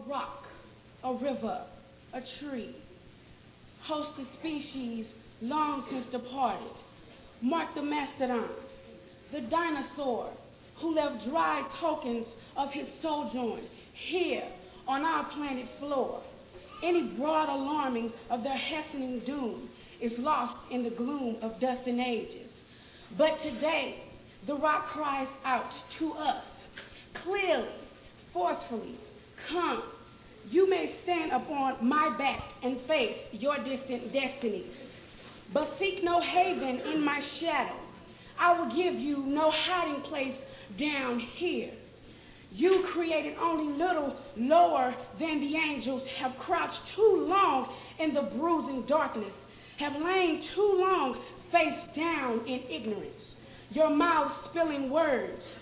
rock, a river, a tree, host of species long since departed, mark the mastodon, the dinosaur who left dry tokens of his sojourn here on our planet floor. Any broad alarming of their hastening doom is lost in the gloom of dust and ages. But today, the rock cries out to us, clearly, forcefully, come. You may stand upon my back and face your distant destiny, but seek no haven in my shadow. I will give you no hiding place down here. You created only little lower than the angels, have crouched too long in the bruising darkness, have lain too long face down in ignorance. Your mouth spilling words,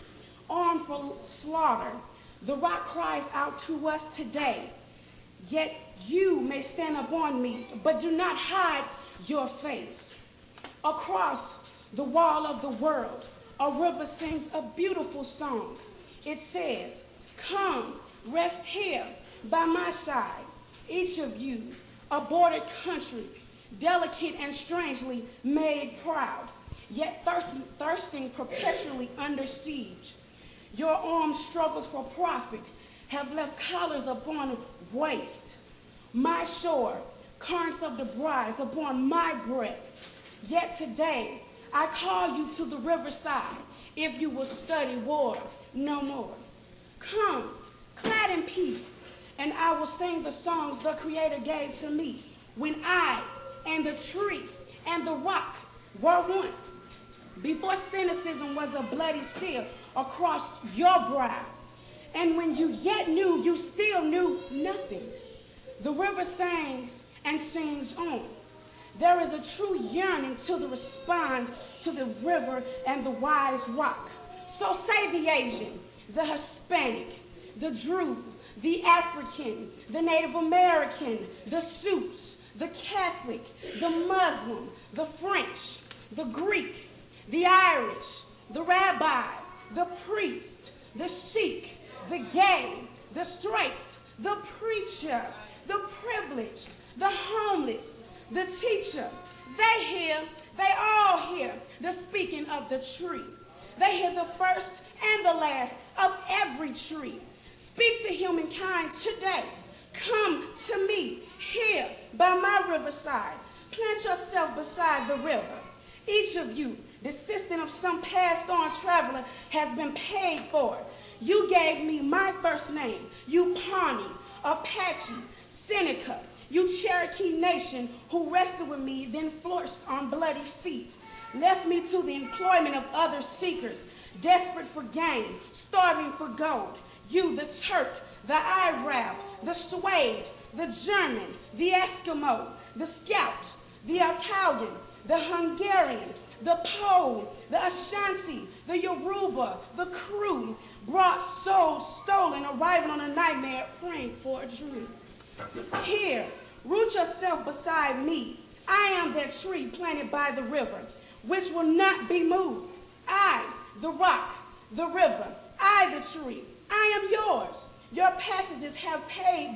armed for slaughter. The rock cries out to us today. Yet you may stand upon me, but do not hide your face. Across the wall of the world, a river sings a beautiful song. It says, come, rest here by my side. Each of you, a bordered country, delicate and strangely made proud, yet thirsting perpetually under siege. Your armed struggles for profit have left collars upon waist. My shore, currents of the brides upon my breast. Yet today, I call you to the riverside, if you will study war no more. Come, clad in peace, and I will sing the songs the Creator gave to me when I and the tree and the rock were one. Before cynicism was a bloody seal across your brow, and when you yet knew, you still knew nothing. The river sings and sings on. There is a true yearning to respond to the river and the wise rock. So say the Asian, the Hispanic, the Druze, the African, the Native American, the Sioux, the Catholic, the Muslim, the French, the Greek, the Irish, the rabbi, the priest, the Sikh, the gay, the straight, the preacher, the privileged, the homeless, the teacher. They all hear the speaking of the tree. They hear the first and the last of every tree. Speak to humankind today. Come to me here by my riverside. Plant yourself beside the river. Each of you, descendant of some passed on traveler, has been paid for. You gave me my first name, you Pawnee, Apache, Seneca, you Cherokee nation who wrestled with me, then flourished on bloody feet, left me to the employment of other seekers, desperate for gain, starving for gold. You, the Turk, the Arab, the Swede, the German, the Eskimo, the Scout, the Italian, the Hungarian, the Pole, the Ashanti, the Yoruba, the crew, brought souls stolen, arriving on a nightmare, praying for a dream. Here, root yourself beside me. I am that tree planted by the river, which will not be moved. I, the rock, the river, I, the tree, I am yours. Your passages have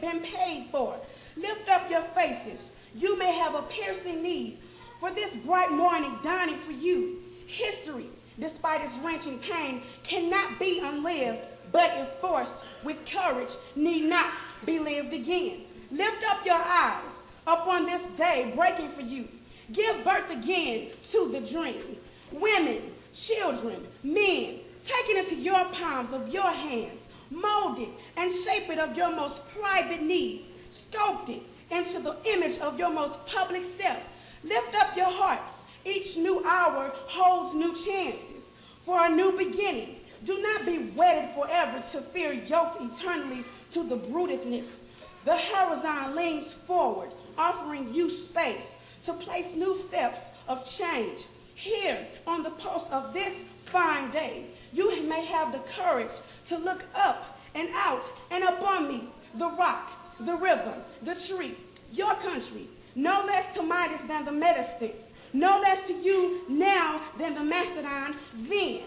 been paid for. Lift up your faces. You may have a piercing need for this bright morning dawning for you. History, despite its wrenching pain, cannot be unlived, but if forced with courage, need not be lived again. Lift up your eyes upon this day breaking for you. Give birth again to the dream. Women, children, men, take it into your palms of your hands, mold it and shape it of your most private need. Sculpt it into the image of your most public self. Lift up your hearts. Each new hour holds new chances for a new beginning. Do not be wedded forever to fear, yoked eternally to the brutishness. The horizon leans forward, offering you space to place new steps of change. Here, on the pulse of this fine day, you may have the courage to look up and out and upon me, the rock, the river, the tree, your country, no less to Midas than the Majestic, no less to you now than the mastodon then.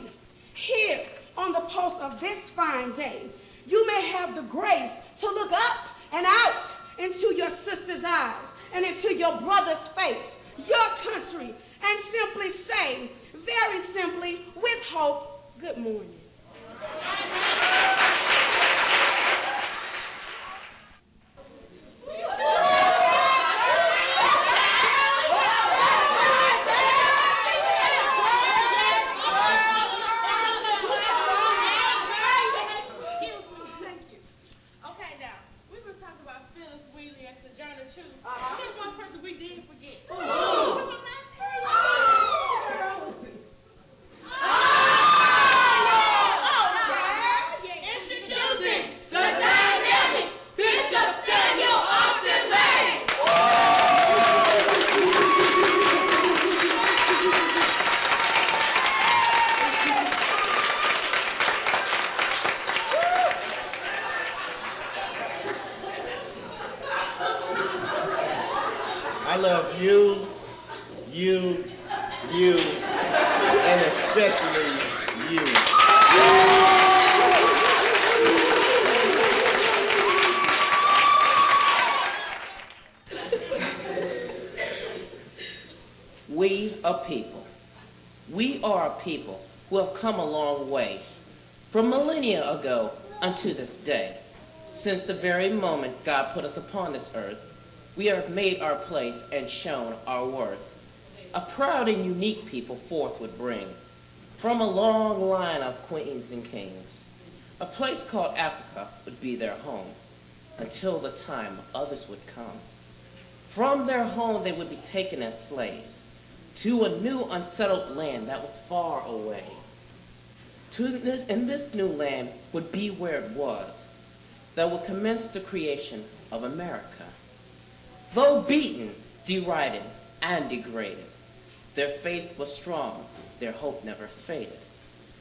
Here, on the pulse of this fine day, you may have the grace to look up and out into your sister's eyes and into your brother's face, your country, and simply say, very simply, with hope, good morning. I love you, and especially you. We are people. We are a people who have come a long way, from millennia ago unto this day. Since the very moment God put us upon this earth, we have made our place and shown our worth. A proud and unique people forth would bring, from a long line of queens and kings. A place called Africa would be their home, until the time others would come. From their home they would be taken as slaves, to a new unsettled land that was far away. And this new land would be where it was, that would commence the creation of America. Though beaten, derided, and degraded, their faith was strong, their hope never faded,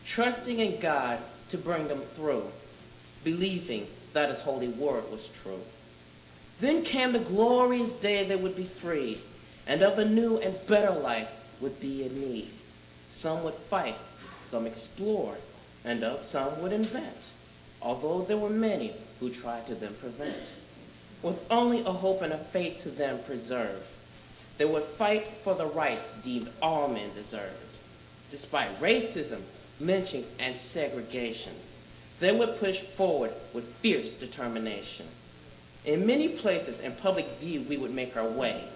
trusting in God to bring them through, believing that his holy word was true. Then came the glorious day they would be free, and of a new and better life would be in need. Some would fight, some explore, and of some would invent, although there were many who tried to them prevent. With only a hope and a faith to them preserve, they would fight for the rights deemed all men deserved. Despite racism, lynchings, and segregation, they would push forward with fierce determination. In many places in public view we would make our way.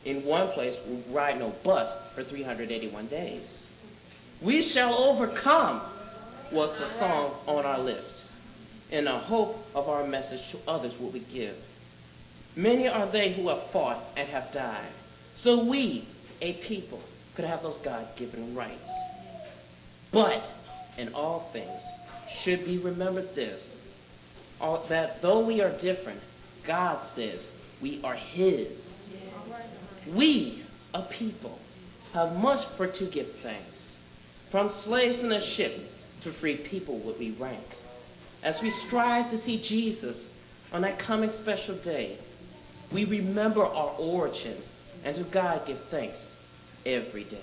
In one place we would ride no bus for 381 days. We shall overcome was the song on our lips. In the hope of our message to others would we give. Many are they who have fought and have died, so we, a people, could have those God-given rights. But in all things should be remembered this, that though we are different, God says we are his. We, a people, have much for to give thanks. From slaves in a ship to free people would we rank. As we strive to see Jesus on that coming special day, we remember our origin and to God give thanks every day.